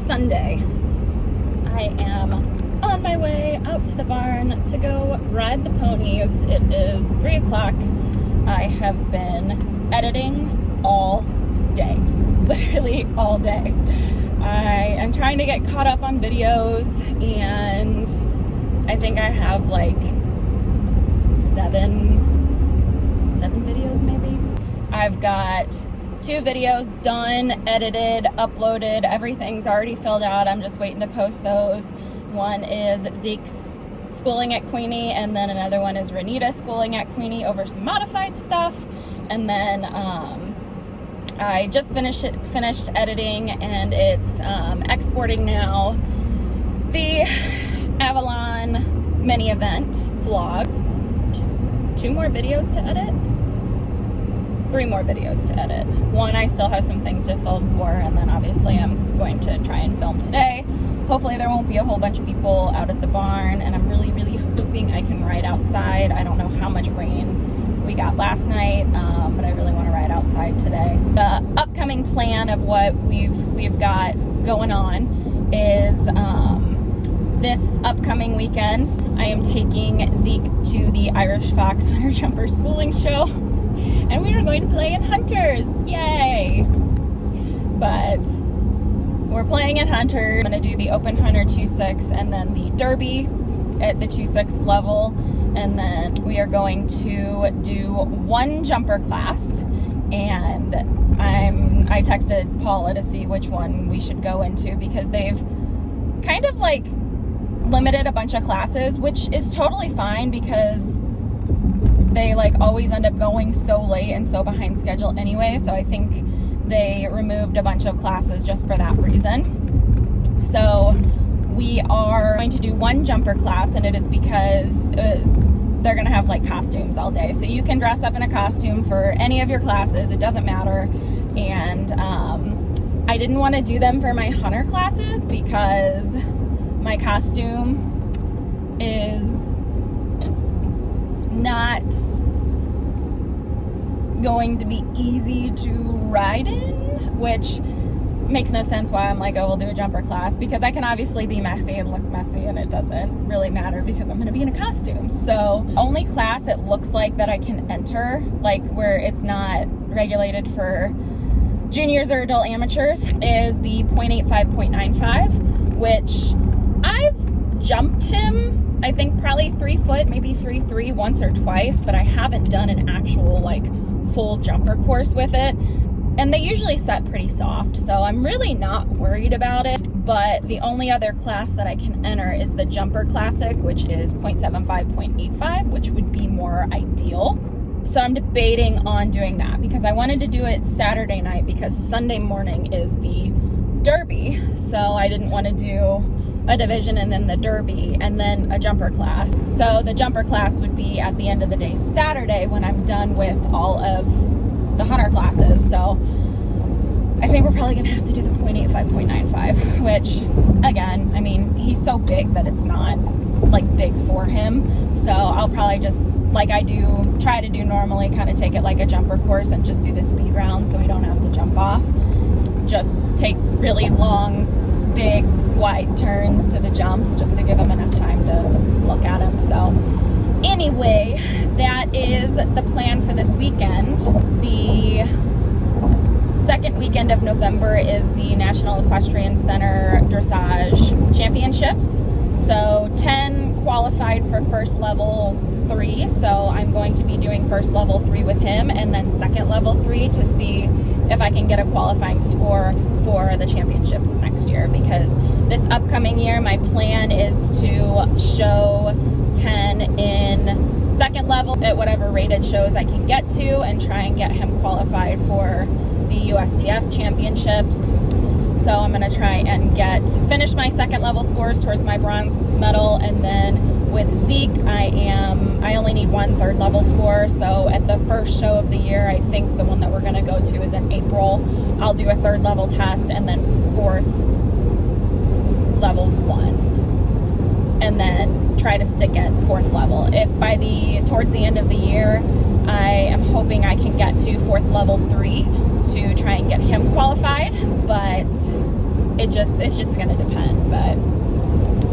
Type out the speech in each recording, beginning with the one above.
Sunday. I am on my way out to the barn to go ride the ponies. It is 3 o'clock. I have been editing all day, literally all day. I am trying to get caught up on videos, and I think I have like seven videos maybe. I've got 2 videos done, edited, uploaded, everything's already filled out. I'm just waiting to post those. One is Zeke's schooling at Queenie, and then another one is Ranita schooling at Queenie over some modified stuff. And then I just finished editing, and it's exporting now the Avalon mini event vlog. 2 more videos to edit? 3 more videos to edit. One, I still have some things to film for, and then obviously I'm going to try and film today. Hopefully there won't be a whole bunch of people out at the barn, and I'm really hoping I can ride outside. I don't know how much rain we got last night, but I really want to ride outside today. The upcoming plan of what we've got going on is this upcoming weekend, I am taking Zeke to the Irish Fox Hunter Jumper Schooling Show, and we are going to play in Hunters. Yay! But we're playing at Hunter. I'm going to do the Open Hunter 2.6 and then the Derby at the 2.6 level, and then we are going to do 1 jumper class, and I texted Paula to see which one we should go into, because they've kind of like limited a bunch of classes, which is totally fine because they like always end up going so late and so behind schedule anyway. So I think they removed a bunch of classes just for that reason. So we are going to do 1 jumper class, and it is because they're gonna have like costumes all day. So you can dress up in a costume for any of your classes, it doesn't matter. And I didn't want to do them for my hunter classes because my costume is not going to be easy to ride in, which makes no sense why I'm like, oh, we'll do a jumper class, because I can obviously be messy and look messy, and it doesn't really matter because I'm going to be in a costume. So only class it looks like that I can enter, like where it's not regulated for juniors or adult amateurs, is the 0.85, 0.95, which I've jumped him, I think probably 3 foot, maybe 3.3 once or twice, but I haven't done an actual like full jumper course with it. And they usually set pretty soft, so I'm really not worried about it. But the only other class that I can enter is the Jumper Classic, which is 0.75, 0.85, which would be more ideal. So I'm debating on doing that, because I wanted to do it Saturday night because Sunday morning is the Derby. So I didn't want to do a division and then the Derby and then a jumper class. So the jumper class would be at the end of the day Saturday when I'm done with all of the hunter classes. So I think we're probably gonna have to do the 0.85, 0.95, which again, I mean, he's so big that it's not like big for him. So I'll probably just, like I do, try to do normally, kind of take it like a jumper course and just do the speed round so we don't have to jump off. Just take really long, big, wide turns to the jumps just to give him enough time to look at him. So anyway, that is the plan for this weekend. The second weekend of November is the National Equestrian Center Dressage Championships. So 10 qualified for first level 3. So I'm going to be doing first level 3 with him, and then second level 3 to see if I can get a qualifying score for the championships next year, because this upcoming year my plan is to show 10 in second level at whatever rated shows I can get to, and try and get him qualified for the USDF championships. So I'm going to try and finish my second level scores towards my bronze medal, and then with Zeke I only need 1 third level score. So at the first show of the year, I think the one that we're going to go to is in April, I'll do a third level test, and then 4th level 1, and then try to stick at 4th level. If towards the end of the year I am hoping I can get to 4th level 3 to try and get him qualified, but it's just going to depend. But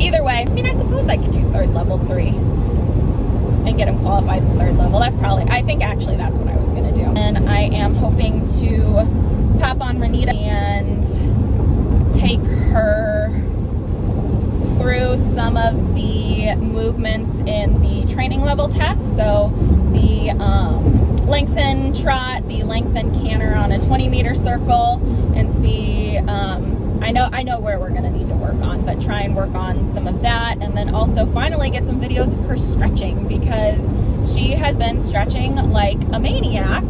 either way, I mean, I suppose I could do third level 3 and get him qualified in third level. That's probably, I think actually that's what I was going to do. And I am hoping to pop on Ranita and take her through some of the movements in the training level test. So the lengthen trot, the lengthen canter on a 20-meter circle, and see, I know where we're going to need to work on, but try and work on some of that. And then also finally get some videos of her stretching, because she has been stretching like a maniac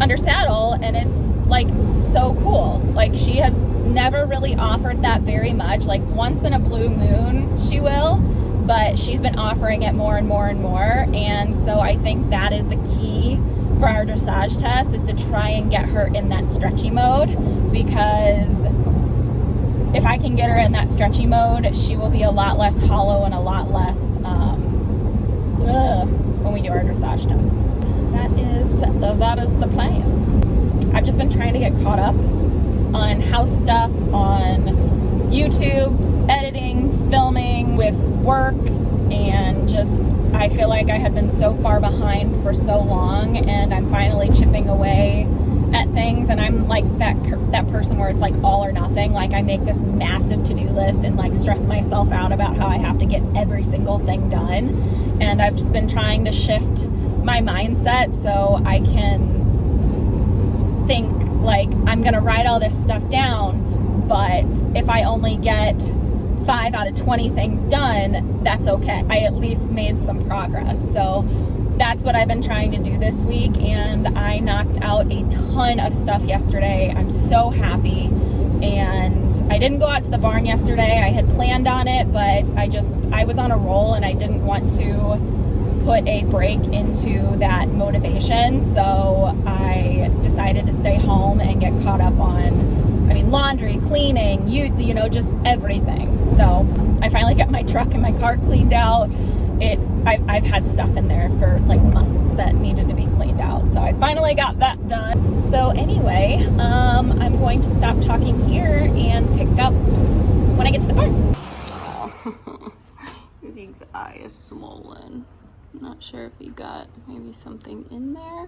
under saddle, and it's like so cool. Like, she has never really offered that very much. Like, once in a blue moon she will, but she's been offering it more and more and more. And so I think that is the key for our dressage test, is to try and get her in that stretchy mode, because if I can get her in that stretchy mode, she will be a lot less hollow and a lot less when we do our dressage tests. That is the plan. I've just been trying to get caught up on house stuff, on YouTube, editing, filming, with work, and just, I feel like I had been so far behind for so long, and I'm finally chipping away at things. And I'm like that person where it's like all or nothing. Like, I make this massive to-do list and like stress myself out about how I have to get every single thing done. And I've been trying to shift my mindset so I can think like, I'm gonna write all this stuff down, but if I only get 5 out of 20 things done, that's okay. I at least made some progress. So that's what I've been trying to do this week, and I knocked out a ton of stuff yesterday. I'm so happy. And I didn't go out to the barn yesterday. I had planned on it, but I was on a roll, and I didn't want to put a break into that motivation. So I decided to stay home and get caught up on, I mean, laundry, cleaning, you know, just everything. So I finally got my truck and my car cleaned out. I've had stuff in there for like months that needed to be cleaned out. So I finally got that done. So anyway, I'm going to stop talking here and pick up when I get to the barn. Zeke's eye is swollen. I'm not sure if he got maybe something in there.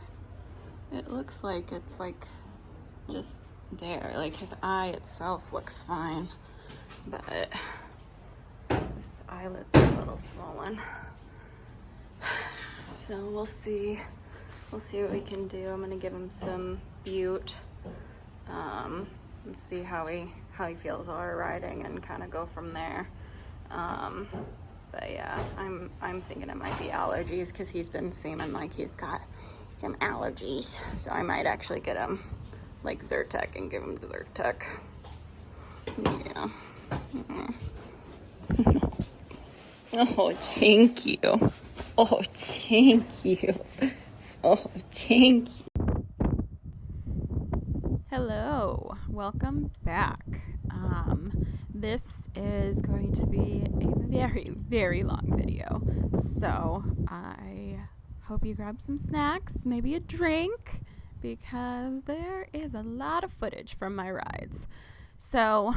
It looks like it's like just there. Like, his eye itself looks fine, but his eyelid's a little swollen. So we'll see what we can do. I'm gonna give him some Butte, and see how he feels while we're riding, and kind of go from there. But yeah, I'm thinking it might be allergies, because he's been seeming like he's got some allergies. So I might actually get him like Zyrtec and give him to Zyrtec. Yeah. Oh, thank you. Oh, thank you. Oh, thank you. Hello, welcome back. This is going to be a very, very long video. So I hope you grab some snacks, maybe a drink, because there is a lot of footage from my rides. So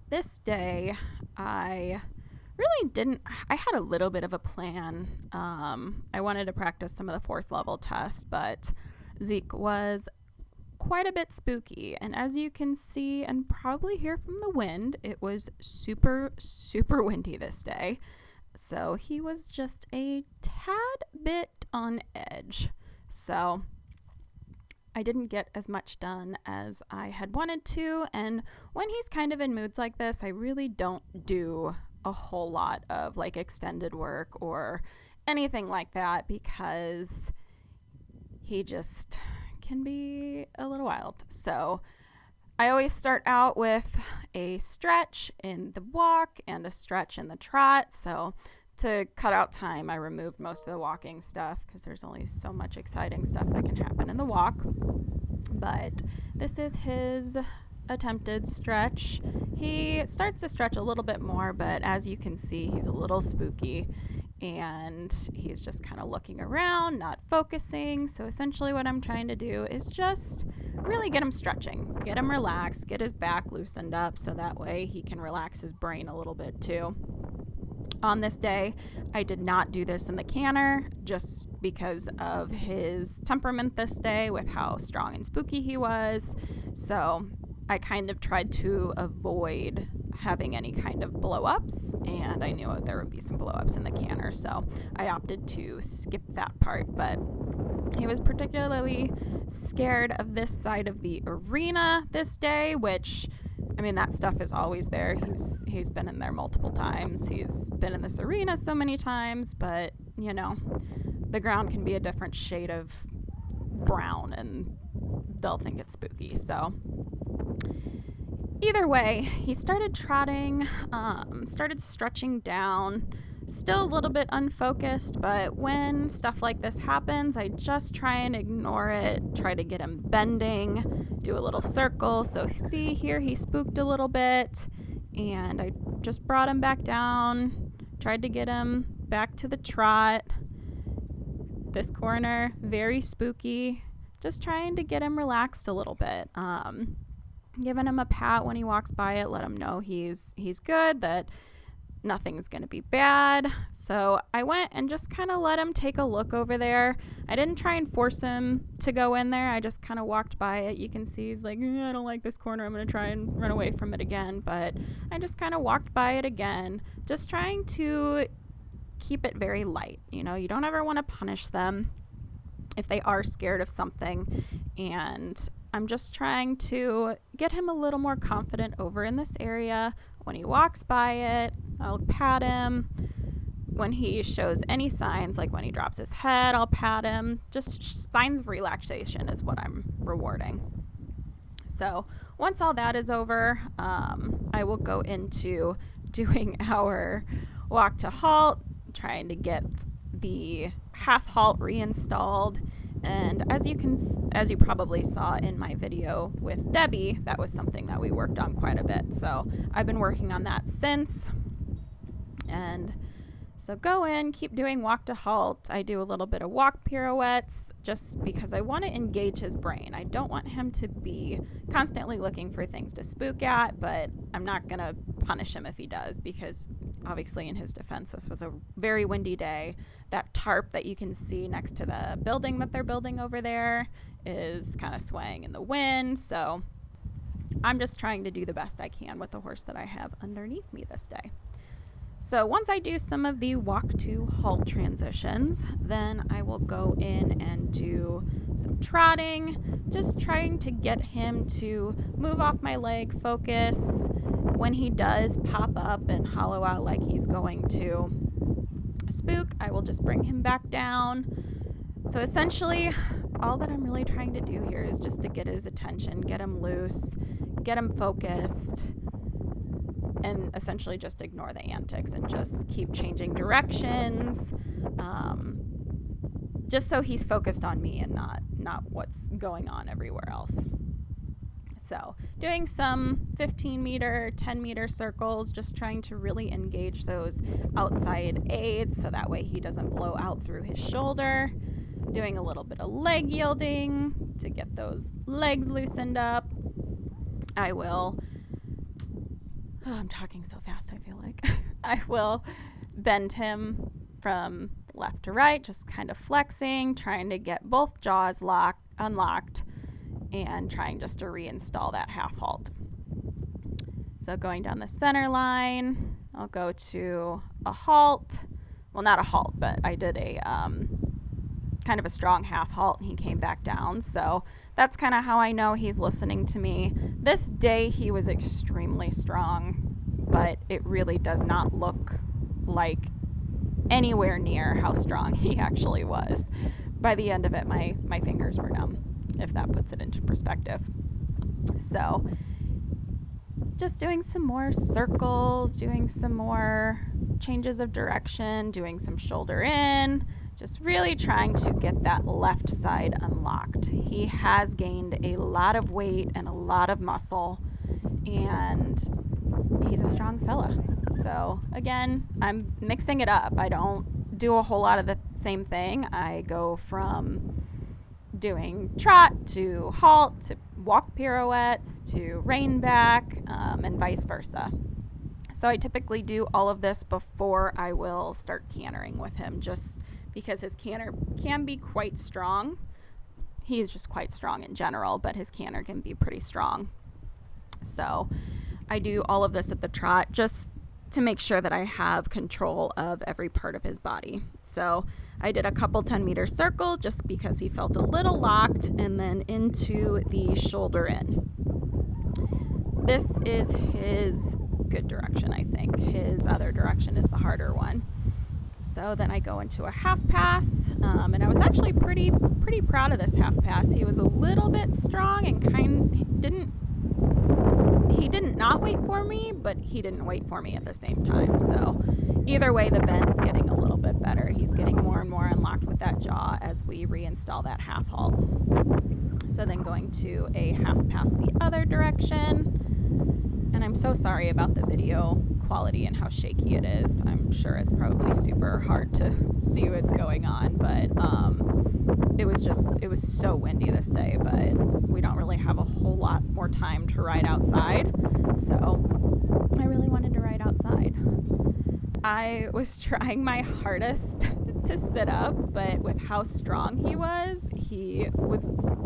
this day, I had a little bit of a plan. I wanted to practice some of the 4th level tests, but Zeke was quite a bit spooky. And as you can see and probably hear from the wind, it was super, super windy this day. So he was just a tad bit on edge. So I didn't get as much done as I had wanted to. And when he's kind of in moods like this, I really don't do a whole lot of like extended work or anything like that, because he just can be a little wild. So I always start out with a stretch in the walk and a stretch in the trot. So to cut out time, I removed most of the walking stuff, because there's only so much exciting stuff that can happen in the walk. But this is his attempted stretch. He starts to stretch a little bit more, but as you can see, he's a little spooky, and he's just kind of looking around, not focusing. So essentially what I'm trying to do is just really get him stretching, get him relaxed, get his back loosened up so that way he can relax his brain a little bit too. On this day, I did not do this in the canter just because of his temperament this day with how strong and spooky he was. So I kind of tried to avoid having any kind of blow-ups, and I knew there would be some blow-ups in the canter, so I opted to skip that part. But he was particularly scared of this side of the arena this day, which, I mean, that stuff is always there. He's been in there multiple times. He's been in this arena so many times, but, you know, the ground can be a different shade of brown, and they'll think it's spooky. So either way, he started trotting, started stretching down, still a little bit unfocused, but when stuff like this happens, I just try and ignore it, try to get him bending, do a little circle. So see here, he spooked a little bit, and I just brought him back down, tried to get him back to the trot. This corner, very spooky, just trying to get him relaxed a little bit. Giving him a pat when he walks by it, let him know he's good, that nothing's going to be bad. So I went and just kind of let him take a look over there. I didn't try and force him to go in there. I just kind of walked by it. You can see he's like, I don't like this corner. I'm going to try and run away from it again. But I just kind of walked by it again, just trying to keep it very light. You know, you don't ever want to punish them if they are scared of something. And I'm just trying to get him a little more confident over in this area. When he walks by it, I'll pat him. When he shows any signs, like when he drops his head, I'll pat him. Just signs of relaxation is what I'm rewarding. So once all that is over, I will go into doing our walk to halt, trying to get the half halt reinstalled. And as you probably saw in my video with Debbie, that was something that we worked on quite a bit. So I've been working on that since. And so go in, keep doing walk to halt. I do a little bit of walk pirouettes just because I want to engage his brain. I don't want him to be constantly looking for things to spook at, but I'm not going to punish him if he does, because obviously in his defense, this was a very windy day. That tarp that you can see next to the building that they're building over there is kind of swaying in the wind. So I'm just trying to do the best I can with the horse that I have underneath me this day. So once I do some of the walk to halt transitions, then I will go in and do some trotting, just trying to get him to move off my leg, focus. When he does pop up and hollow out like he's going to spook, I will just bring him back down. So essentially, all that I'm really trying to do here is just to get his attention, get him loose, get him focused, and essentially just ignore the antics and just keep changing directions, just so he's focused on me and not what's going on everywhere else. So doing some 15-meter, 10-meter circles, just trying to really engage those outside aids so that way he doesn't blow out through his shoulder. Doing a little bit of leg yielding to get those legs loosened up. I'm talking so fast, I feel like. I will bend him from left to right, just kind of flexing, trying to get both jaws unlocked, and trying just to reinstall that half halt. So going down the center line, I'll go to a halt. Well, not a halt, but I did a kind of a strong half halt, and he came back down. So that's kind of how I know he's listening to me. This day he was extremely strong, but it really does not look like anywhere near how strong he actually was. By the end of it, my fingers were numb, if that puts it into perspective. So just doing some more circles, doing some more changes of direction, doing some shoulder in, just really trying to get that left side unlocked. He has gained a lot of weight and a lot of muscle, and he's a strong fella. So again, I'm mixing it up. I don't do a whole lot of the same thing. I go from doing trot to halt to walk pirouettes to rein back, and vice versa. So I typically do all of this before I will start cantering with him, just because his canter can be quite strong. He's just quite strong in general, but his canter can be pretty strong. So I do all of this at the trot just to make sure that I have control of every part of his body. So I did a couple 10-meter circles just because he felt a little locked, and then into the shoulder in. This is his good direction, I think. His other direction is the harder one. So then I go into a half pass, and I was actually pretty proud of this half pass. He was a little bit strong and he didn't not wait for me, but he didn't wait for me at the same time. So either way, the bend's getting a little bit better. He's getting more and more unlocked with that jaw as we reinstall that half halt. So then going to a half pass the other direction. And I'm so sorry about the video quality and how shaky it is. I'm sure it's probably super hard to see what's going on, but it was so windy this day, but we don't really have a whole lot more time to ride outside, so I really wanted to ride outside. I was trying my hardest to sit up, but with how strong he was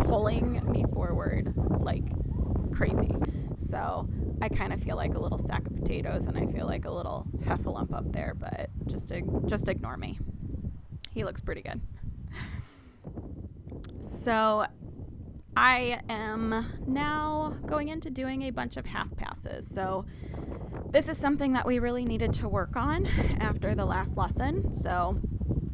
pulling me forward like crazy. So I kind of feel like a little sack of potatoes, and I feel like a little heffalump up there, but just ignore me. He looks pretty good. So I am now going into doing a bunch of half passes. So this is something that we really needed to work on after the last lesson. So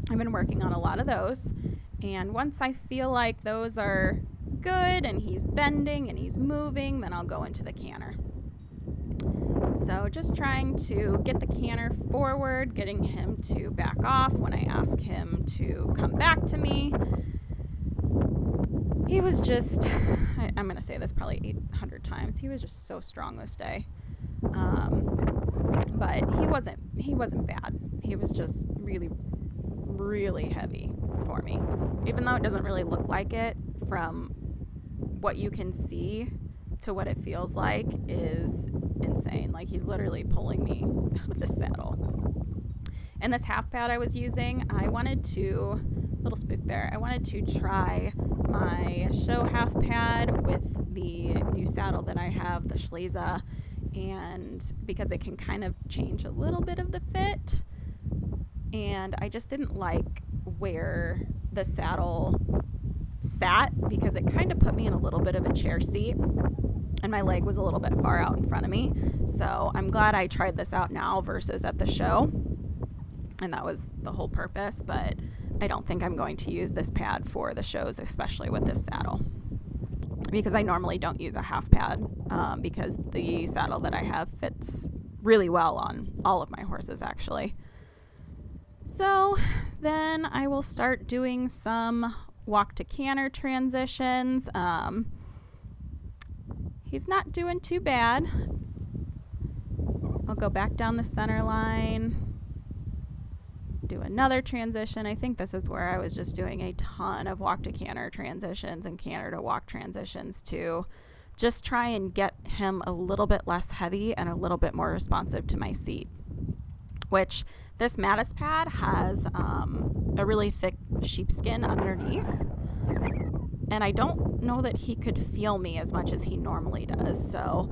I've been working on a lot of those. And once I feel like those are good and he's bending and he's moving, then I'll go into the canter. So just trying to get the canter forward, getting him to back off when I ask him to come back to me. He was just, I'm going to say this probably 800 times, he was just so strong this day. But he wasn't bad. He was just really, really heavy for me. Even though it doesn't really look like it, from what you can see to what it feels like is insane. Like, he's literally pulling me out of the saddle. And this half pad I was using, I wanted to try my show half pad with the new saddle that I have, the Schleza, and because it can kind of change a little bit of the fit, and I just didn't like where the saddle sat because it kind of put me in a little bit of a chair seat, and my leg was a little bit far out in front of me. So I'm glad I tried this out now versus at the show, and that was the whole purpose. But I don't think I'm going to use this pad for the shows, especially with this saddle, because I normally don't use a half pad because the saddle that I have fits really well on all of my horses, actually. So then I will start doing some walk to canter transitions. He's not doing too bad. I'll go back down the center line, do another transition. I think this is where I was just doing a ton of walk to canter transitions and canter to walk transitions to just try and get him a little bit less heavy and a little bit more responsive to my seat, which this Mattis pad has a really thick sheepskin underneath, and I don't know that he could feel me as much as he normally does. So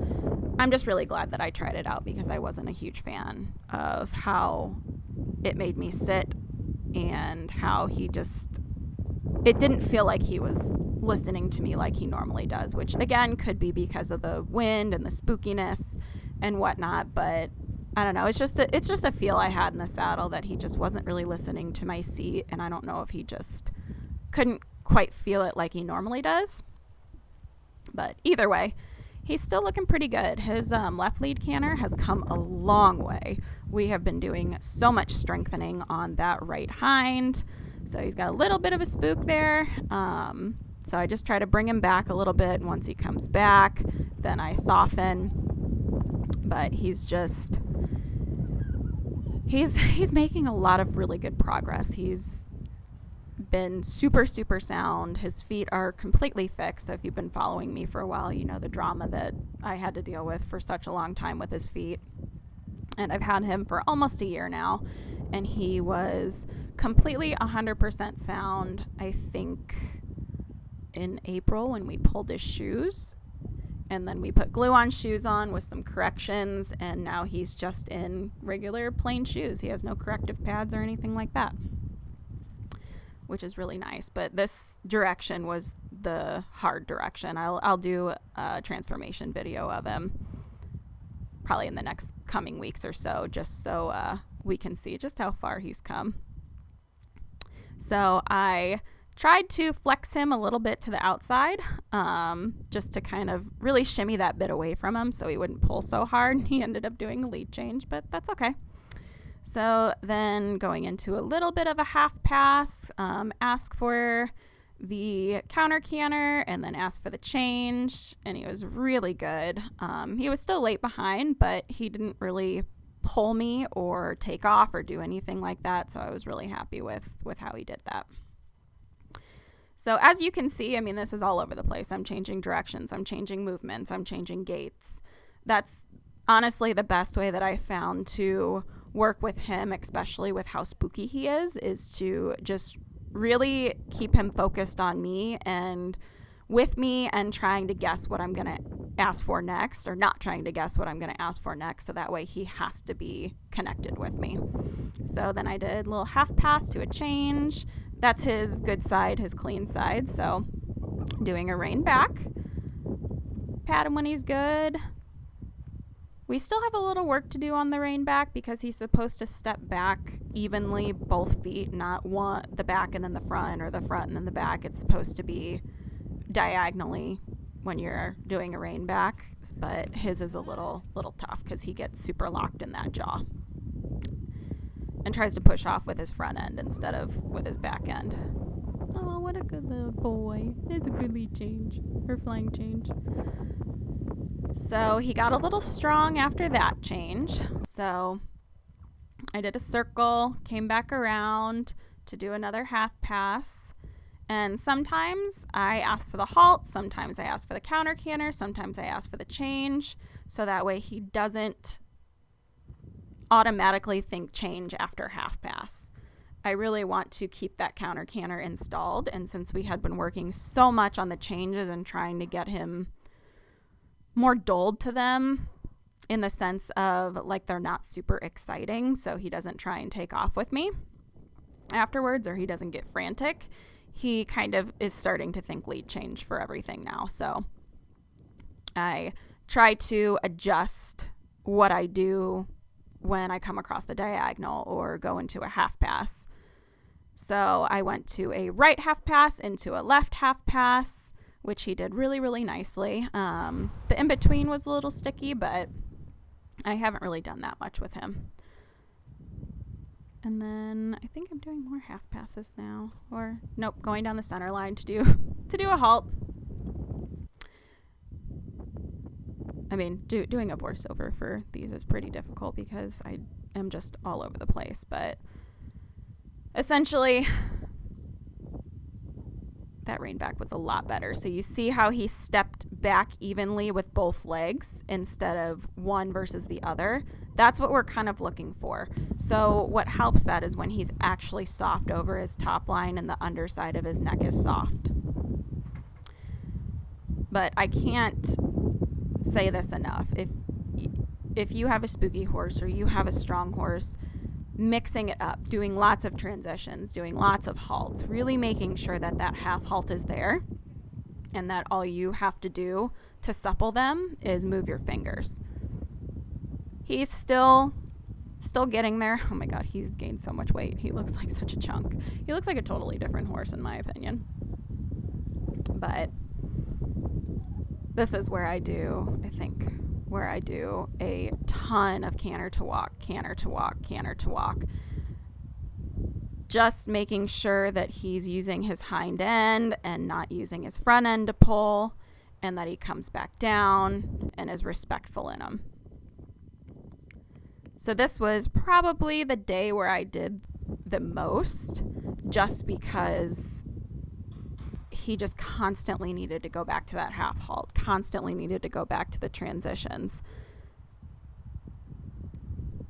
I'm just really glad that I tried it out, because I wasn't a huge fan of how it made me sit and how it didn't feel like he was listening to me like he normally does, which again could be because of the wind and the spookiness and whatnot, but I don't know. It's just a feel I had in the saddle that he just wasn't really listening to my seat, and I don't know if he just couldn't quite feel it like he normally does. But either way, he's still looking pretty good. His left lead canter has come a long way. We have been doing so much strengthening on that right hind, so he's got a little bit of a spook there. So I just try to bring him back a little bit, and once he comes back, then I soften. But he's making a lot of really good progress. He's been super, super sound. His feet are completely fixed. So if you've been following me for a while, you know the drama that I had to deal with for such a long time with his feet. And I've had him for almost a year now, and he was completely 100% sound, I think, in April when we pulled his shoes. And then we put glue on shoes on with some corrections, and now he's just in regular plain shoes. He has no corrective pads or anything like that, which is really nice. But this direction was the hard direction. I'll do a transformation video of him probably in the next coming weeks or so, just so we can see just how far he's come. So I tried to flex him a little bit to the outside, just to kind of really shimmy that bit away from him so he wouldn't pull so hard. He ended up doing a lead change, but that's okay. So then going into a little bit of a half pass, ask for the counter canter and then ask for the change, and he was really good. He was still late behind, but he didn't really pull me or take off or do anything like that, so I was really happy with how he did that. So as you can see, I mean, this is all over the place. I'm changing directions, I'm changing movements, I'm changing gaits. That's honestly the best way that I found to work with him, especially with how spooky he is to just really keep him focused on me and with me and trying to guess what I'm going to ask for next, or not trying to guess what I'm going to ask for next, so that way he has to be connected with me. So then I did a little half pass to a change. That's his good side, his clean side. So doing a rein back, pat him when he's good. We still have a little work to do on the rein back because he's supposed to step back evenly, both feet, not one, the back and then the front, or the front and then the back. It's supposed to be diagonally when you're doing a rein back, but his is a little tough because he gets super locked in that jaw and tries to push off with his front end instead of with his back end. Oh, what a good little boy. It's a good lead change, or flying change. So he got a little strong after that change. So I did a circle, came back around to do another half pass. And sometimes I ask for the halt, sometimes I ask for the counter canter, sometimes I ask for the change. So that way he doesn't automatically think change after half pass. I really want to keep that counter canter installed. And since we had been working so much on the changes and trying to get him more dulled to them in the sense of like they're not super exciting, so he doesn't try and take off with me afterwards, or he doesn't get frantic, he kind of is starting to think lead change for everything now. So I try to adjust what I do when I come across the diagonal or go into a half pass. So I went to a right half pass into a left half pass, which he did really, really nicely. The in-between was a little sticky, but I haven't really done that much with him. And then I think I'm doing more half passes now. Or, nope, going down the center line to do a halt. I mean, doing a voiceover for these is pretty difficult because I am just all over the place. But essentially, that rein back was a lot better. So you see how he stepped back evenly with both legs instead of one versus the other. That's what we're kind of looking for. So what helps that is when he's actually soft over his top line and the underside of his neck is soft. But I can't say this enough. If you have a spooky horse or you have a strong horse, mixing it up, doing lots of transitions, doing lots of halts, really making sure that that half halt is there and that all you have to do to supple them is move your fingers. He's still getting there. Oh my God, he's gained so much weight. He looks like such a chunk. He looks like a totally different horse in my opinion. But this is where I do a ton of canter to walk, canter to walk, canter to walk. Just making sure that he's using his hind end and not using his front end to pull, and that he comes back down and is respectful in him. So this was probably the day where I did the most just because he just constantly needed to go back to that half halt, constantly needed to go back to the transitions.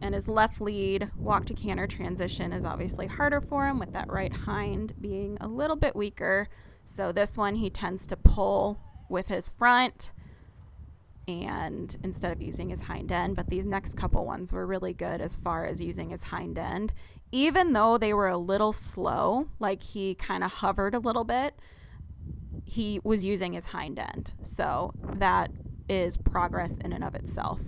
And his left lead walk to canter transition is obviously harder for him, with that right hind being a little bit weaker. So this one he tends to pull with his front and instead of using his hind end. But these next couple ones were really good as far as using his hind end. Even though they were a little slow, like he kind of hovered a little bit, he was using his hind end. So that is progress in and of itself.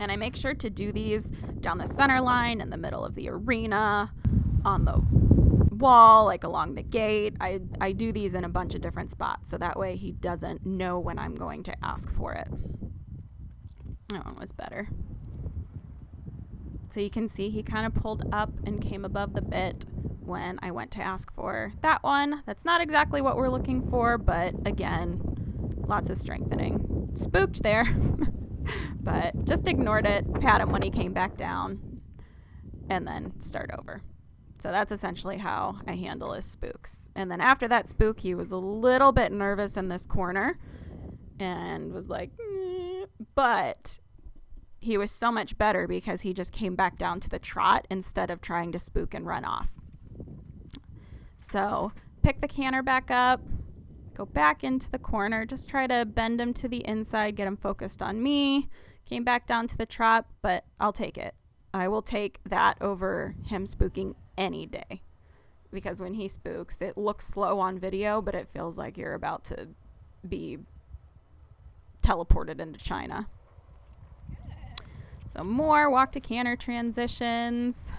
And I make sure to do these down the center line, in the middle of the arena, on the wall, like along the gate. I do these in a bunch of different spots, so that way he doesn't know when I'm going to ask for it. That one was better. So you can see he kind of pulled up and came above the bit when I went to ask for that one. That's not exactly what we're looking for, but again, lots of strengthening. Spooked there. But just ignored it, pat him when he came back down, and then start over. So that's essentially how I handle his spooks. And then after that spook, he was a little bit nervous in this corner and was like, but he was so much better because he just came back down to the trot instead of trying to spook and run off. So pick the canter back up, go back into the corner, just try to bend him to the inside, get him focused on me. Came back down to the trot, but I'll take it. I will take that over him spooking any day. Because when he spooks, it looks slow on video, but it feels like you're about to be teleported into China. So more walk to canter transitions.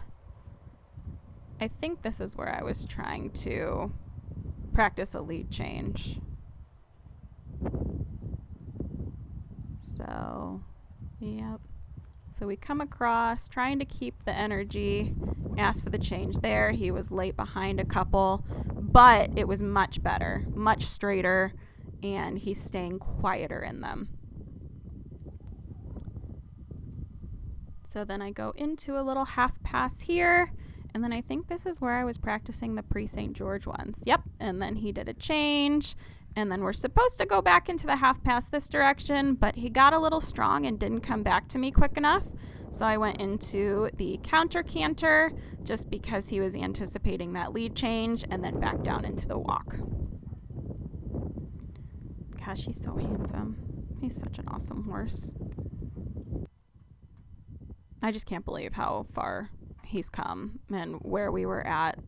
I think this is where I was trying to practice a lead change. So, yep. So we come across, trying to keep the energy, ask for the change there. He was late behind a couple, but it was much better, much straighter, and he's staying quieter in them. So then I go into a little half pass here, and then I think this is where I was practicing the pre-St. George ones. Yep, and then he did a change, and then we're supposed to go back into the half pass this direction, but he got a little strong and didn't come back to me quick enough. So I went into the counter canter just because he was anticipating that lead change, and then back down into the walk. Gosh, he's so handsome. He's such an awesome horse. I just can't believe how far he's come and where we were at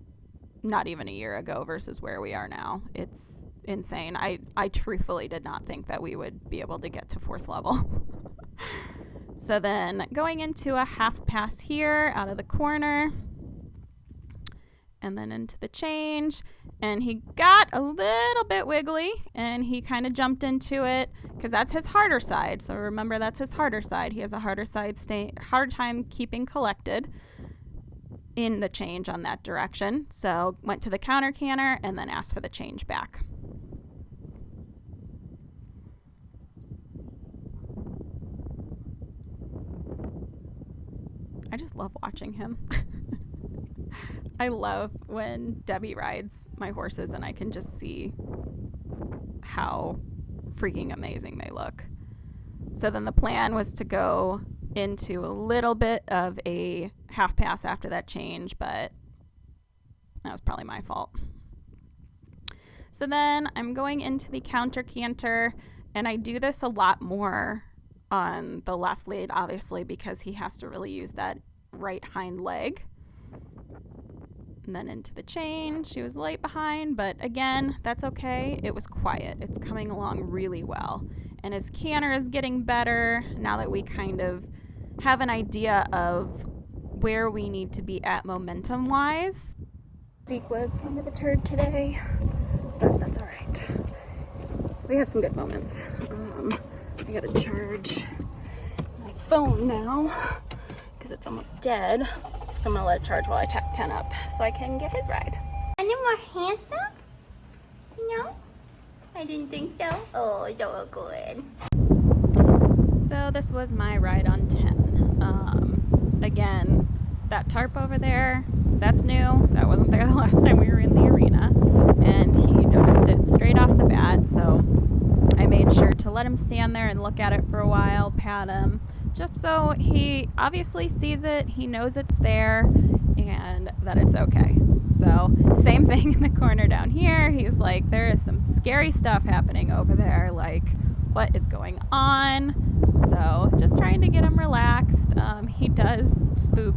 not even a year ago versus where we are now. It's insane. I truthfully did not think that we would be able to get to 4th level. So then going into a half pass here out of the corner and then into the change, and he got a little bit wiggly and he kind of jumped into it because that's his harder side. So remember, that's his harder side. He has a harder side, hard time keeping collected in the change on that direction. So went to the counter canter and then asked for the change back. I just love watching him. I love when Debbie rides my horses and I can just see how freaking amazing they look. So then the plan was to go into a little bit of a half pass after that change, but that was probably my fault. So then I'm going into the counter canter, and I do this a lot more on the left lead, obviously, because he has to really use that right hind leg. And then into the change. She was late behind, but again, that's okay. It was quiet. It's coming along really well. And his canter is getting better now that we kind of have an idea of where we need to be at momentum-wise. Zeke was kind of a turd today, but that's all right. We had some good moments. I gotta charge my phone now because it's almost dead. So I'm gonna let it charge while I tap 10 up so I can get his ride. Any more handsome? No? I didn't think so. Oh, so good. So this was my ride on 10. Again, that tarp over there, that's new. That wasn't there the last time we were in the arena, and he noticed it straight off the bat, so I made sure to let him stand there and look at it for a while, pat him, just so he obviously sees it, he knows it's there, and that it's okay. So same thing in the corner down here. He's like, there is some scary stuff happening over there, like, what is going on? So just trying to get him relaxed. He does spook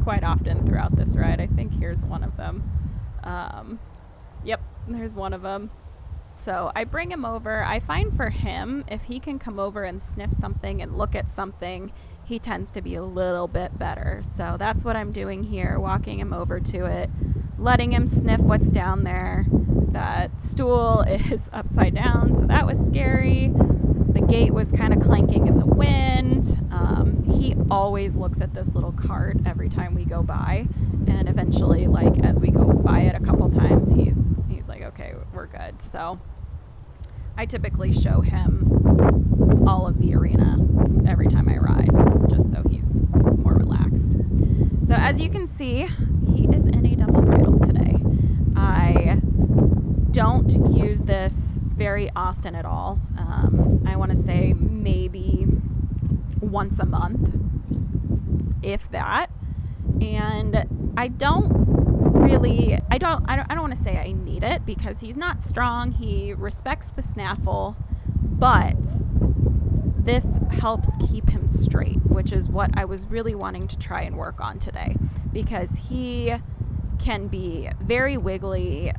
quite often throughout this ride. I think here's one of them. Yep, there's one of them. So I bring him over. I find for him, if he can come over and sniff something and look at something, he tends to be a little bit better. So that's what I'm doing here, walking him over to it, letting him sniff what's down there. That stool is upside down, so that was scary. The gate was kind of clanking in the wind. He always looks at this little cart every time we go by, and eventually, like, as we go by it a couple times, he's like, okay, we're good. So I typically show him all of the arena every time I ride, just so he's more relaxed. So as you can see, he is in a double bridle today. I don't use this very often at all. I want to say maybe once a month, if that. And I don't want to say I need it, because he's not strong. He respects the snaffle, but this helps keep him straight, which is what I was really wanting to try and work on today, because he can be very wiggly.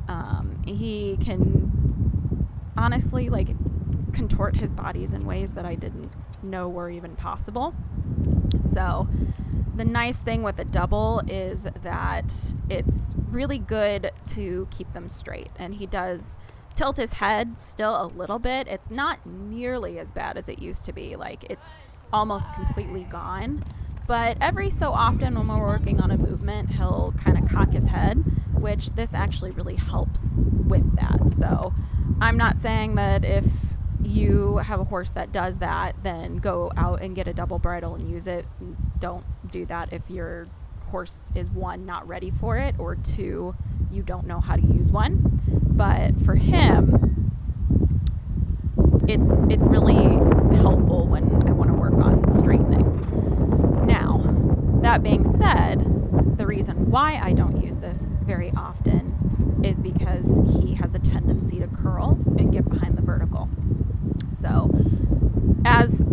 He can honestly, like, contort his bodies in ways that I didn't know were even possible. So the nice thing with a double is that it's really good to keep them straight, and he does tilt his head still a little bit. It's not nearly as bad as it used to be. Like, it's almost completely gone. But every so often when we're working on a movement, he'll kind of cock his head, which this actually really helps with that. So I'm not saying that if you have a horse that does that, then go out and get a double bridle and use it. Don't do that if your horse is, one, not ready for it, or two, you don't know how to use one. But for him, it's really helpful when I want to work on straightening. Now, that being said, the reason why I don't use this very often is because he has a tendency to curl and get behind the vertical. So as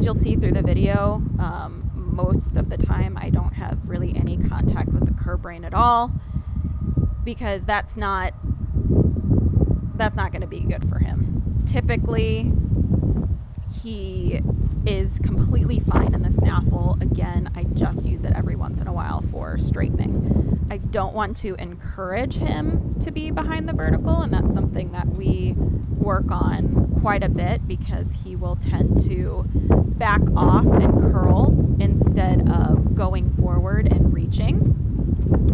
you'll see through the video, most of the time I don't have really any contact with the curb rein at all, because that's not going to be good for him. Typically, he is completely fine in the snaffle. Again, I just use it every once in a while for straightening. I don't want to encourage him to be behind the vertical, and that's something that we work on quite a bit, because he will tend to back off and curl instead of going forward and reaching.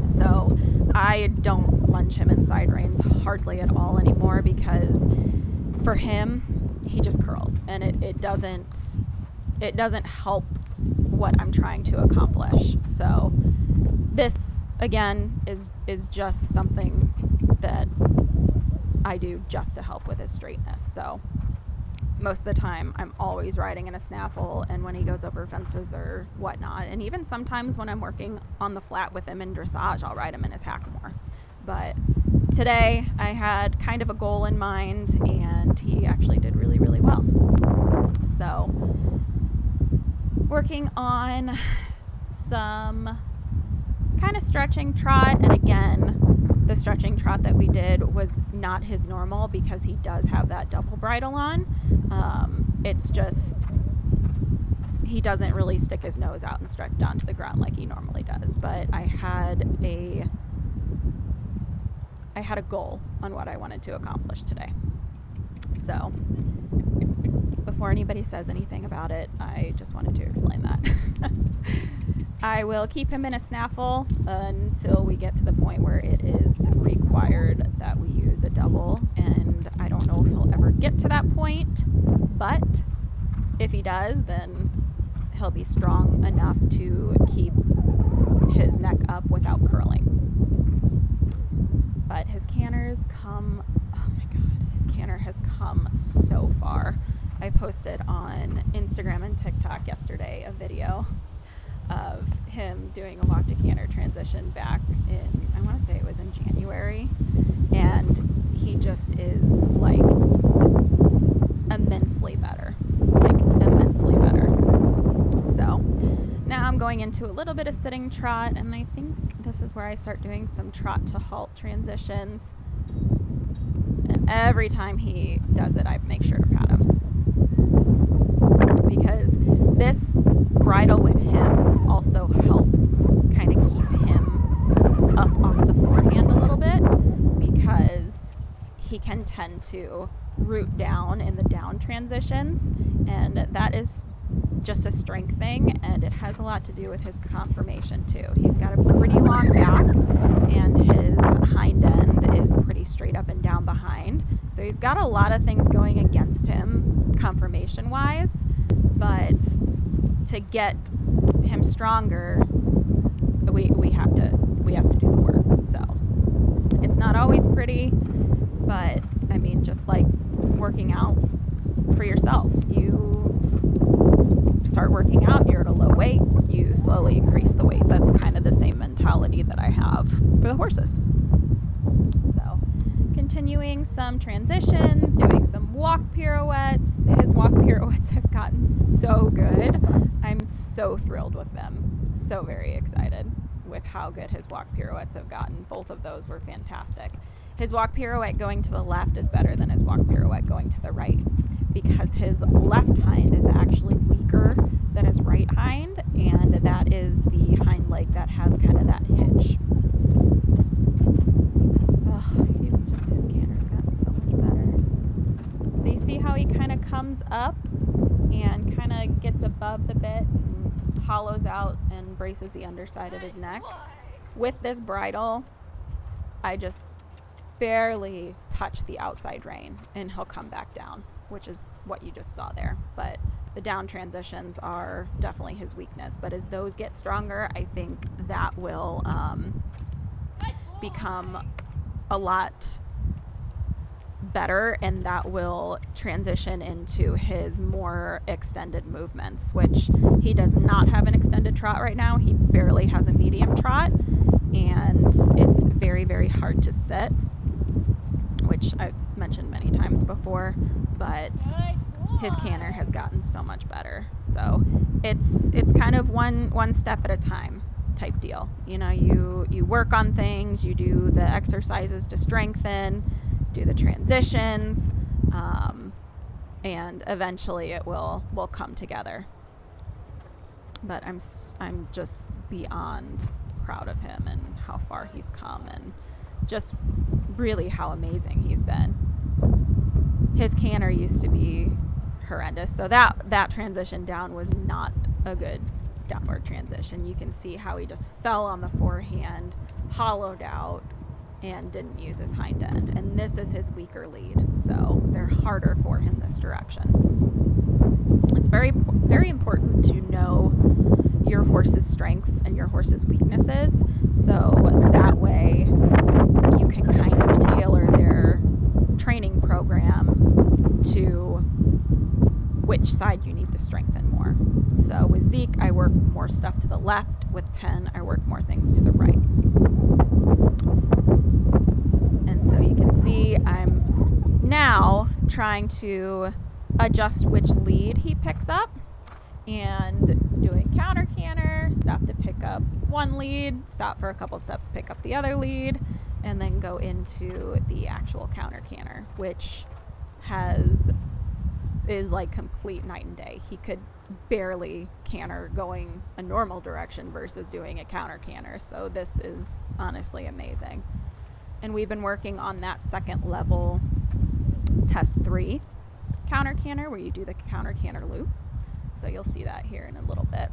So I don't lunge him in side reins hardly at all anymore, because for him, he just curls, and it doesn't help what I'm trying to accomplish. So this, again, is just something that I do just to help with his straightness. So most of the time I'm always riding in a snaffle, and when he goes over fences or whatnot, and even sometimes when I'm working on the flat with him in dressage, I'll ride him in his hackamore. But today I had kind of a goal in mind, and he actually did really, really well. So working on some kind of stretching trot, and again, the stretching trot that we did was not his normal, because he does have that double bridle on. It's just he doesn't really stick his nose out and stretch down to the ground like he normally does. But I had a goal on what I wanted to accomplish today. So before anybody says anything about it, I just wanted to explain that. I will keep him in a snaffle until we get to the point where it is required that we use a double, and I don't know if he'll ever get to that point, but if he does, then he'll be strong enough to keep his neck up without curling. But his canter's come, oh my God, his canter has come so far. I posted on Instagram and TikTok yesterday a video of him doing a walk to canter transition back in, I want to say it was in January, and he just is like immensely better, So now I'm going into a little bit of sitting trot, and I think this is where I start doing some trot to halt transitions, and every time he does it I make sure to pat him, because this bridle with him also helps kind of keep him up off the forehand a little bit, because he can tend to root down in the down transitions, and that is just a strength thing, and it has a lot to do with his conformation too. He's got a pretty long back, and his hind end is pretty straight up and down behind, so he's got a lot of things going against him conformation wise, but to get him stronger, we have to do the work. So it's not always pretty, but I mean, just like working out for yourself, you start working out, you're at a low weight, you slowly increase the weight. That's kind of the same mentality that I have for the horses. So continuing some transitions, doing some walk pirouettes. His walk pirouettes have gotten so good. I'm so thrilled with them. So very excited with how good his walk pirouettes have gotten. Both of those were fantastic. His walk pirouette going to the left is better than his walk pirouette going to the right, because his left hind is actually weaker than his right hind, and that is the hind leg that has kind of that hitch. His canter's gotten so much better. So you see how he kind of comes up and kind of gets above the bit and hollows out and braces the underside of his neck. With this bridle, I just barely touch the outside rein and he'll come back down, which is what you just saw there. But the down transitions are definitely his weakness, but as those get stronger, I think that will become a lot better, and that will transition into his more extended movements, which he does not have an extended trot right now. He barely has a medium trot, and it's very, very hard to sit, which I've mentioned many times before, but his canter has gotten so much better. So it's kind of one step at a time type deal. You know, you work on things, you do the exercises to strengthen, do the transitions, and eventually it will come together. But I'm just beyond proud of him and how far he's come, and just really how amazing he's been. His canter used to be horrendous, so that transition down was not a good downward transition. You can see how he just fell on the forehand, hollowed out, and didn't use his hind end. And this is his weaker lead, so they're harder for him this direction. It's very, very important to know your horse's strengths and your horse's weaknesses, so that way you can kind of tailor their training program to which side you need to strengthen more. So with Zeke, I work more stuff to the left. With 10, I work more things to the right. And so you can see I'm now trying to adjust which lead he picks up, and doing counter canter, stop to pick up one lead, stop for a couple steps, pick up the other lead, and then go into the actual counter canter, which is like complete night and day. He could barely canter going a normal direction versus doing a counter canter. So this is honestly amazing. And we've been working on that second level test 3 counter canter, where you do the counter canter loop. So you'll see that here in a little bit.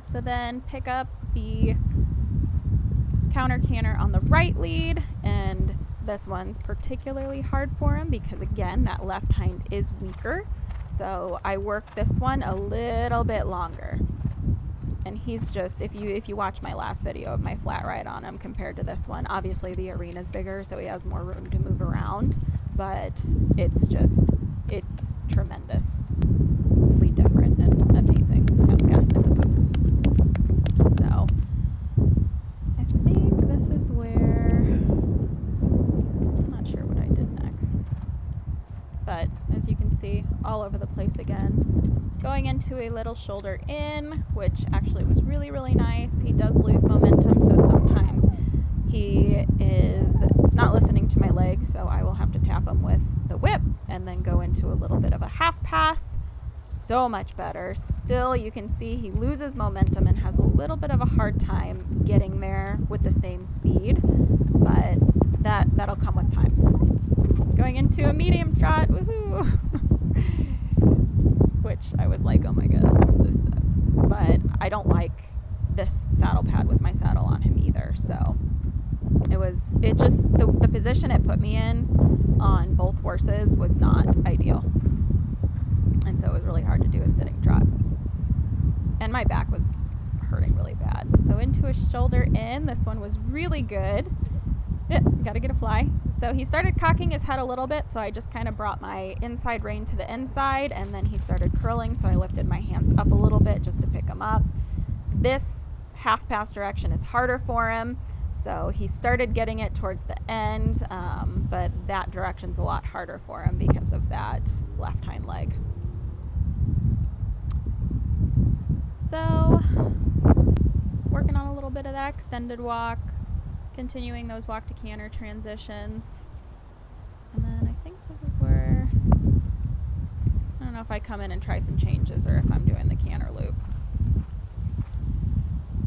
So then pick up the counter canter on the right lead, and this one's particularly hard for him because, again, that left hind is weaker. So I work this one a little bit longer, and he's just, if you watch my last video of my flat ride on him compared to this one, obviously the arena's bigger, so he has more room to move around, but it's tremendously different and amazing. I'm gonna sniff the poop. So I think this is where, I'm not sure what I did next, but as you can see, all over the place again. Going into a little shoulder in, which actually was really, really nice. He does lose momentum, so sometimes he is not listening to my legs, so I will have to tap him with the whip and then go into a little bit of a half pass. So much better. Still, you can see he loses momentum and has a little bit of a hard time getting there with the same speed, but that'll come with time. Going into a medium trot, woohoo! Which I was like, oh my god, this sucks. But I don't like this saddle pad with my saddle on him either, so the position it put me in on both horses was not ideal. And so it was really hard to do a sitting trot. And my back was hurting really bad. So into a shoulder in, this one was really good. Gotta get a fly. So he started cocking his head a little bit, so I just kind of brought my inside rein to the inside, and then he started curling, so I lifted my hands up a little bit just to pick him up. This half pass direction is harder for him, so he started getting it towards the end, but that direction's a lot harder for him because of that left hind leg. So working on a little bit of that extended walk, continuing those walk to canter transitions. And then I think this is where, I don't know if I come in and try some changes or if I'm doing the canter loop.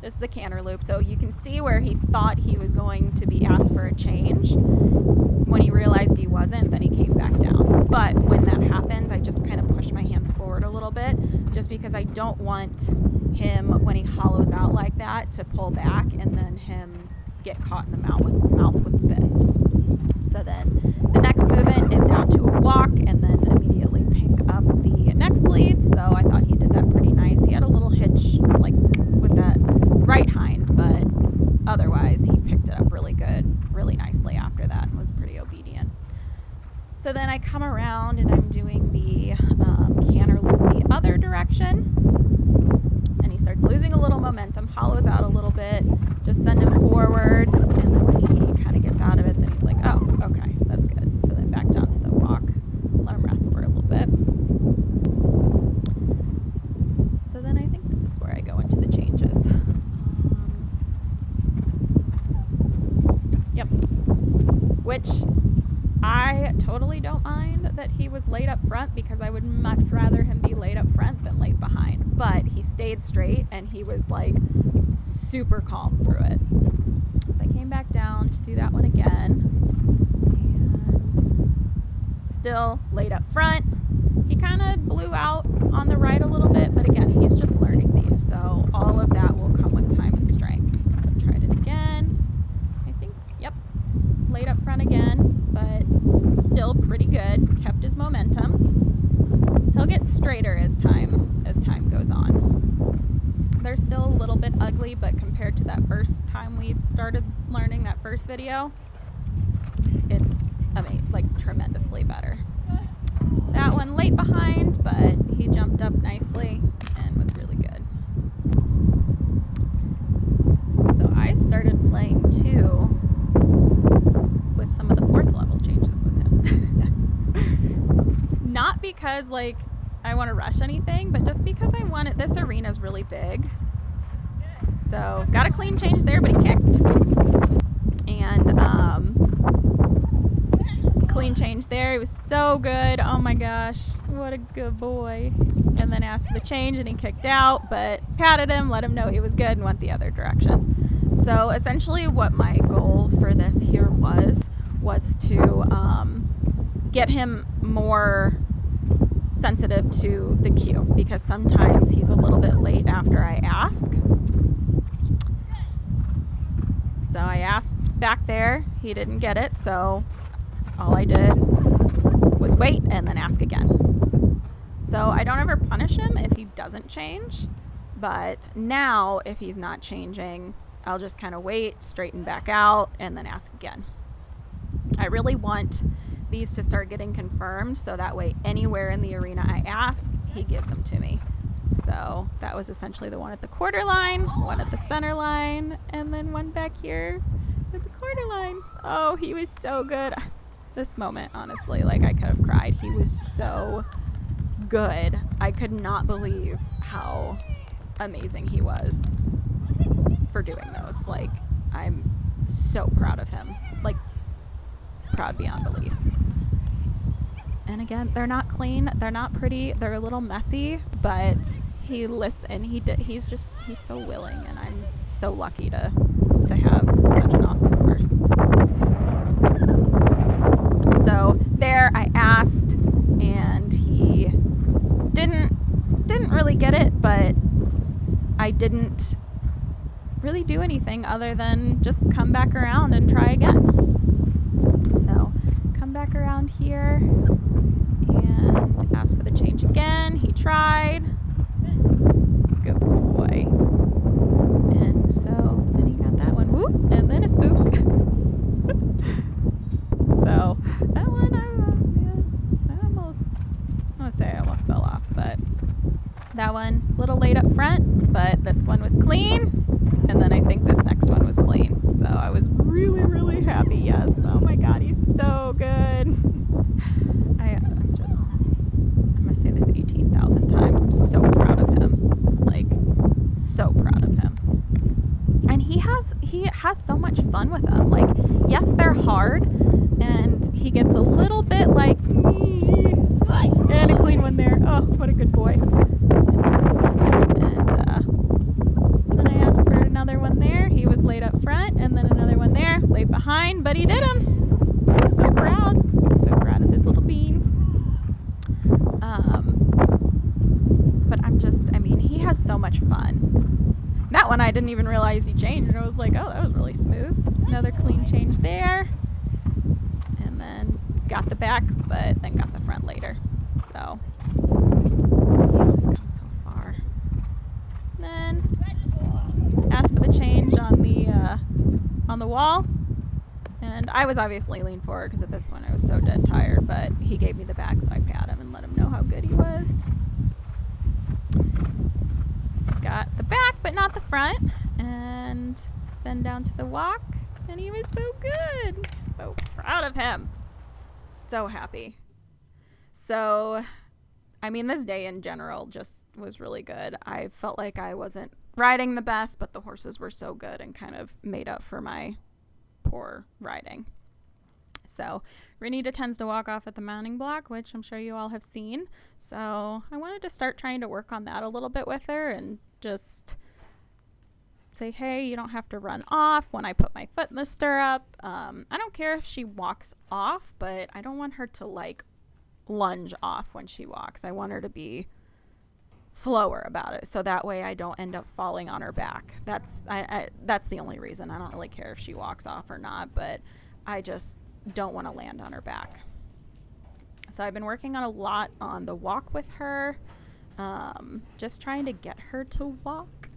This is the canter loop. So you can see where he thought he was going to be asked for a change. When he realized he wasn't, then he came back down. But when that happens, I just kind of push my hands forward a little bit, just because I don't want him, when he hollows out like that, to pull back and then him get caught in the mouth with the bit. So then the next movement is down to a walk and then immediately pick up the next lead. So I thought he did that pretty nice. He had a little hitch like with that right hind, but otherwise he picked it up really good, really nicely after that, and was pretty obedient. So then I come around and I'm doing the canter loop the other direction. And he starts losing a little momentum, hollows out a little bit, just send him forward, and then when he kind of gets out of it, then he's like, oh, okay, that's good. So then back down to the walk, let him rest for a little bit. So then I think this is where I go into the changes. Yep. Which I totally don't mind that he was laid up front, because I would much rather him be laid up front than laid behind. But he stayed straight and he was like super calm through it. So I came back down to do that one again. And still laid up front. He kind of blew out on the right a little bit, but again, he's just learning these. So all of that will come with time and strength. So I tried it again. I think, yep, laid up front again, but still pretty good. Kept his momentum. He'll get straighter as time goes on. They're still a little bit ugly, but compared to that first time we started learning that first video, it's like tremendously better. That one late behind, but he jumped up nicely and was really good. So I started playing too with some of the fourth level changes with him. Not because like I want to rush anything, but just because I want it. This arena's really big. So got a clean change there, but he kicked. And clean change there. He was so good. Oh my gosh, what a good boy. And then asked for the change and he kicked out, but patted him, let him know he was good, and went the other direction. So essentially what my goal for this here was to get him more sensitive to the cue, because sometimes he's a little bit late after I ask. So I asked back there, he didn't get it, so all I did was wait and then ask again. So I don't ever punish him if he doesn't change, But now if he's not changing, I'll just kind of wait, straighten back out, and then ask again. I really want these to start getting confirmed, so that way anywhere in the arena I ask, he gives them to me. So that was essentially the one at the quarter line, one at the center line, and then one back here at the quarter line. Oh, he was so good. This moment, honestly, like, I could have cried. He was so good. I could not believe how amazing he was for doing those. Like, I'm so proud of him. Like, proud beyond belief. And again, they're not clean, they're not pretty, they're a little messy, but he listened. He's so willing, and I'm so lucky to have such an awesome horse. So there I asked, and he didn't really get it, but I didn't really do anything other than just come back around and try again. So come back around here and ask for the change again. He tried. Good boy. And so then he got that one. Whoop, and then a spook. So that one, I almost fell off, but that one a little late up front, but this one was clean, and then I think this next one was clean. So I was really, really happy. Yes. Oh my God, he's so good. I'm gonna say this 18,000 times. I'm so proud of him. Like, so proud of him. And he has so much fun with them. Like, yes, they're hard, and he gets a little bit like, and a clean one there. Oh, what a good boy. And then I asked for another one there. He was laid up front, and then another one there, laid behind, but he did them. So proud. So proud of this little bean. But he has so much fun. That one I didn't even realize he changed, and I was like, oh, that was really smooth. Another clean change there. And then got the back, but then got the front later. So he's just come so far. Then asked for the change on the wall, and I was obviously leaned forward because at this point I was so dead tired, but he gave me the back, so I pat him and let him know how good he was. Got the back, but not the front, and then down to the walk, and he was so good. So proud of him. So happy. So, this day in general just was really good. I felt like I wasn't riding the best, but the horses were so good and kind of made up for my poor riding. So Ranita tends to walk off at the mounting block, which I'm sure you all have seen. So I wanted to start trying to work on that a little bit with her and just say, hey, you don't have to run off when I put my foot in the stirrup. I don't care if she walks off, but I don't want her to like lunge off when she walks. I want her to be slower about it, so that way I don't end up falling on her back. That's the only reason. I don't really care if she walks off or not, but I just don't want to land on her back. So I've been working on a lot on the walk with her, just trying to get her to walk,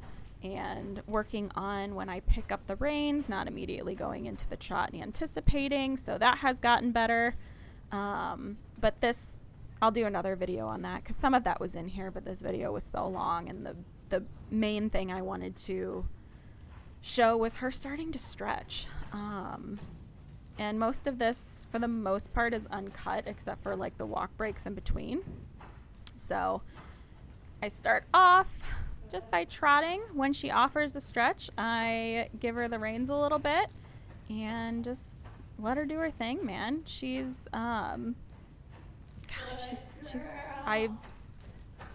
and working on when I pick up the reins, not immediately going into the trot and anticipating. So that has gotten better. But this, I'll do another video on that because some of that was in here, but this video was so long, and the main thing I wanted to show was her starting to stretch. And most of this, for the most part, is uncut except for like the walk breaks in between. So I start off just by trotting. When she offers a stretch, I give her the reins a little bit and just let her do her thing, man.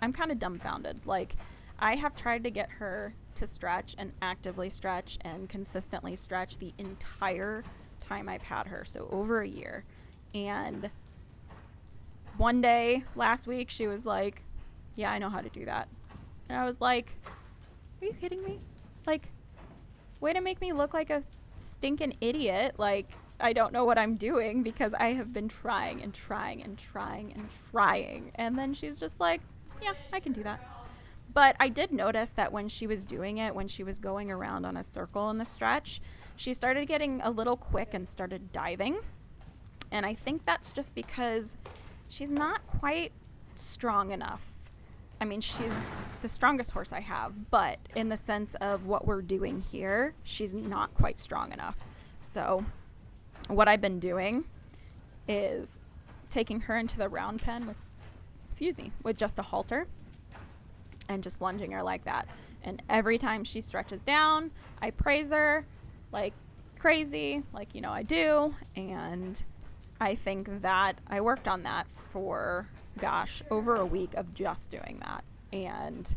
I'm kind of dumbfounded. Like, I have tried to get her to stretch and actively stretch and consistently stretch the entire time I've had her, so over a year. And one day last week she was like, yeah, I know how to do that. And I was like, are you kidding me? Like, way to make me look like a stinking idiot. Like, I don't know what I'm doing, because I have been trying and trying and trying and trying. And then she's just like, yeah, I can do that. But I did notice that when she was doing it, when she was going around on a circle in the stretch, she started getting a little quick and started diving. And I think that's just because she's not quite strong enough. I mean, she's the strongest horse I have, but in the sense of what we're doing here, she's not quite strong enough. So what I've been doing is taking her into the round pen with just a halter and just lunging her like that. And every time she stretches down, I praise her like crazy, like, you know, I do. And I think that I worked on that for, over a week of just doing that. And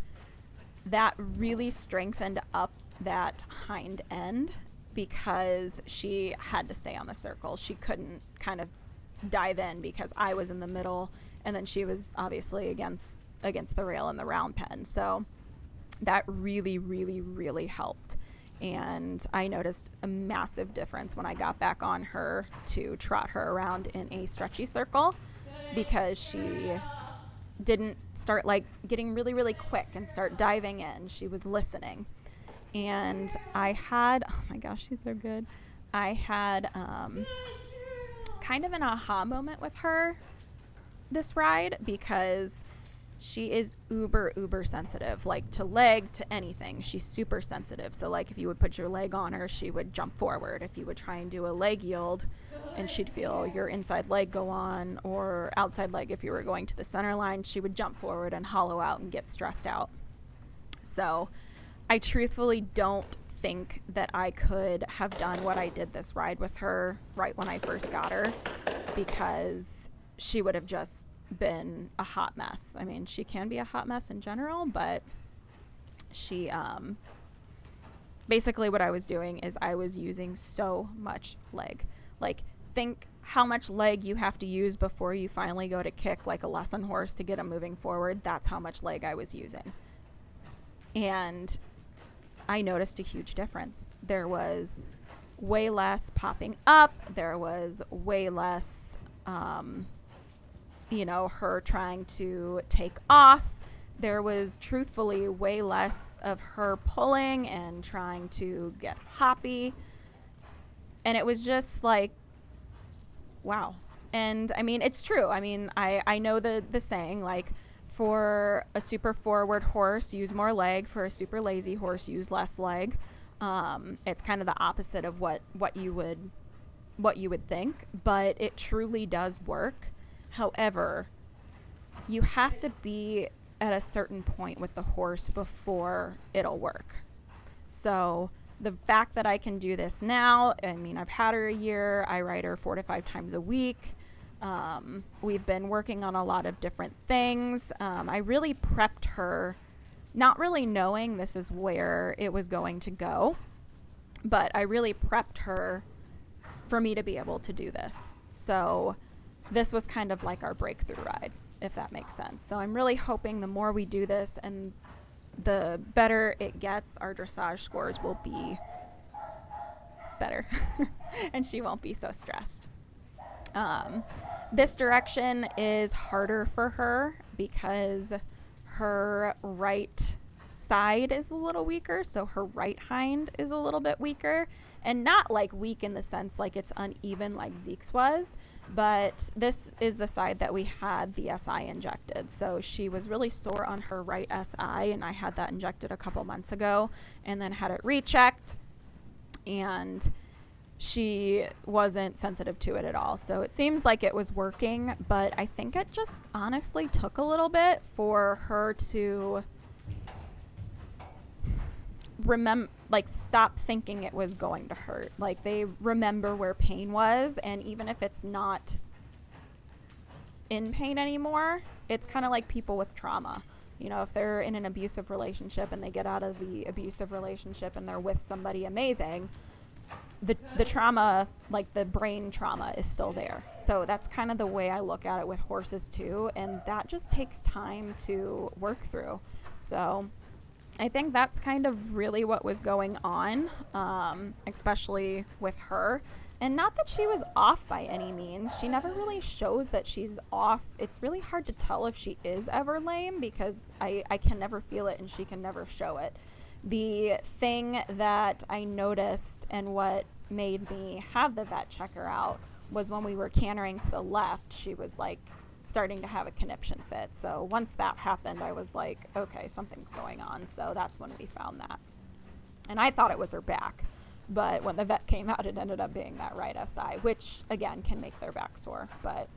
that really strengthened up that hind end because she had to stay on the circle. She couldn't kind of dive in because I was in the middle, and then she was obviously against the rail in the round pen. So that really, really, really helped. And I noticed a massive difference when I got back on her to trot her around in a stretchy circle, because she didn't start like getting really, really quick and start diving in. She was listening. And I had, oh my gosh, she's so good. I had kind of an aha moment with her this ride, because she is uber sensitive, like to leg, to anything. She's super sensitive. So like if you would put your leg on her, she would jump forward. If you would try and do a leg yield, and she'd feel your inside leg go on, or outside leg if you were going to the center line, she would jump forward and hollow out and get stressed out. So I truthfully don't think that I could have done what I did this ride with her right when I first got her, because she would have just been a hot mess. I mean, she can be a hot mess in general, but she basically what I was doing is I was using so much leg. Like, think how much leg you have to use before you finally go to kick like a lesson horse to get them moving forward. That's how much leg I was using. And I noticed a huge difference. There was way less popping up. There was way less her trying to take off. There was truthfully way less of her pulling and trying to get hoppy. And it was just like, wow. And I mean, it's true. I mean, I know the saying, like, for a super forward horse, use more leg. For a super lazy horse, use less leg. It's kind of the opposite of what you would think, but it truly does work. However, you have to be at a certain point with the horse before it'll work. So the fact that I can do this now, I mean, I've had her a year. I ride her 4 to 5 times a week. We've been working on a lot of different things. I really prepped her, not really knowing this is where it was going to go, but I really prepped her for me to be able to do this. So this was kind of like our breakthrough ride, if that makes sense. So I'm really hoping the more we do this and the better it gets, our dressage scores will be better and she won't be so stressed. This direction is harder for her because her right side is a little weaker, so her right hind is a little bit weaker, and not like weak in the sense like it's uneven like Zeke's was, but this is the side that we had the SI injected. So she was really sore on her right SI, and I had that injected a couple months ago and then had it rechecked, and she wasn't sensitive to it at all. So it seems like it was working, but I think it just honestly took a little bit for her to stop thinking it was going to hurt. Like, they remember where pain was, and even if it's not in pain anymore, it's kind of like people with trauma. You know, if they're in an abusive relationship and they get out of the abusive relationship and they're with somebody amazing, the trauma, like the brain trauma, is still there. So that's kind of the way I look at it with horses too, and that just takes time to work through. So I think that's kind of really what was going on, especially with her. And not that she was off by any means. She never really shows that she's off. It's really hard to tell if she is ever lame because I can never feel it and she can never show it. The thing that I noticed and what made me have the vet check her out was when we were cantering to the left, she was like starting to have a conniption fit. So once that happened, I was like, okay, something's going on. So that's when we found that. And I thought it was her back. But when the vet came out, it ended up being that right SI, which, again, can make their back sore. But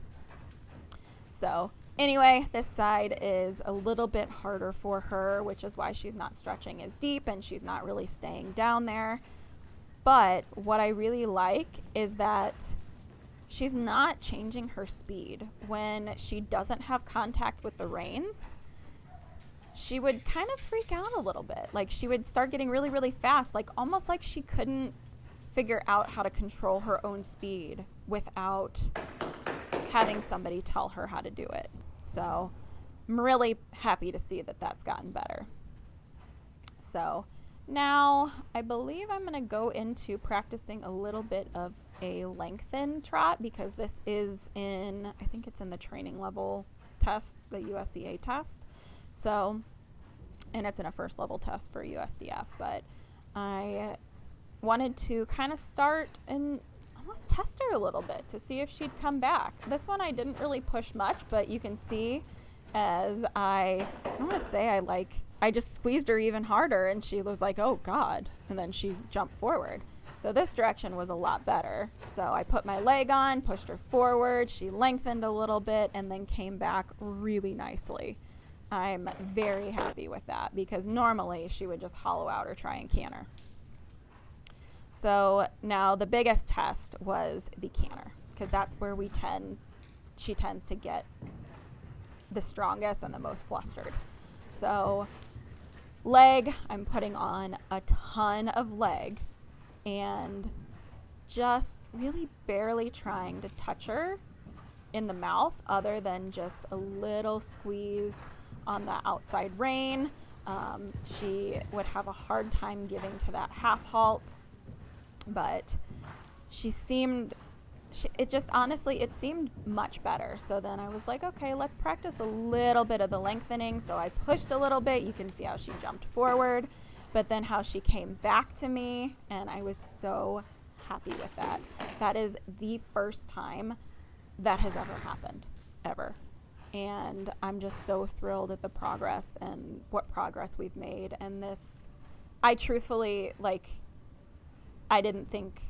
so anyway, this side is a little bit harder for her, which is why she's not stretching as deep and she's not really staying down there. But what I really like is that she's not changing her speed. When she doesn't have contact with the reins, she would kind of freak out a little bit. Like she would start getting really, really fast, like almost like she couldn't figure out how to control her own speed without having somebody tell her how to do it. So I'm really happy to see that that's gotten better. So now I believe I'm going to go into practicing a little bit of a lengthen trot because this is in, I think it's in the training level test, the USCA test. So, and it's in a first level test for USDF, but I wanted to kind of start and almost test her a little bit to see if she'd come back. This one I didn't really push much, but you can see as I want to say I just squeezed her even harder and she was like, oh God, and then she jumped forward. So this direction was a lot better. So I put my leg on, pushed her forward, she lengthened a little bit and then came back really nicely. I'm very happy with that because normally she would just hollow out or try and canter. So now the biggest test was the canter because that's where she tends to get the strongest and the most flustered. So leg, I'm putting on a ton of leg and just really barely trying to touch her in the mouth other than just a little squeeze on the outside rein. She would have a hard time giving to that half halt, but it seemed much better. So then I was like, okay, let's practice a little bit of the lengthening. So I pushed a little bit. You can see how she jumped forward, but then how she came back to me, and I was so happy with that. That is the first time that has ever happened, ever. And I'm just so thrilled at the progress and what progress we've made. And this, I truthfully, I didn't think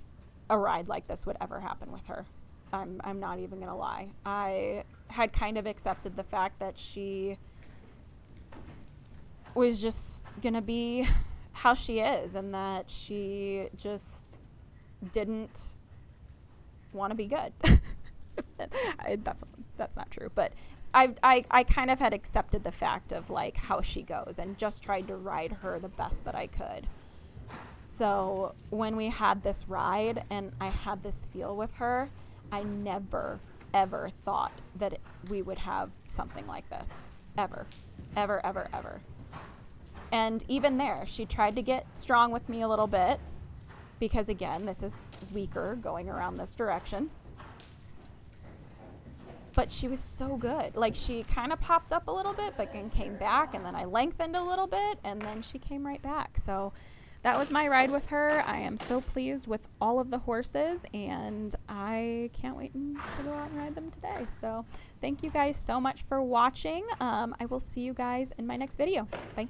a ride like this would ever happen with her. I'm not even gonna lie. I had kind of accepted the fact that she was just gonna be how she is and that she just didn't want to be good. That's not true, but I kind of had accepted the fact of how she goes and just tried to ride her the best that I could. So when we had this ride and I had this feel with her, I never, ever thought that we would have something like this. Ever. Ever, ever, ever. And even there, she tried to get strong with me a little bit because, again, this is weaker going around this direction. But she was so good. She kind of popped up a little bit, but then came back, and then I lengthened a little bit, and then she came right back. So that was my ride with her. I am so pleased with all of the horses, and I can't wait to go out and ride them today. So thank you guys so much for watching. I will see you guys in my next video. Bye.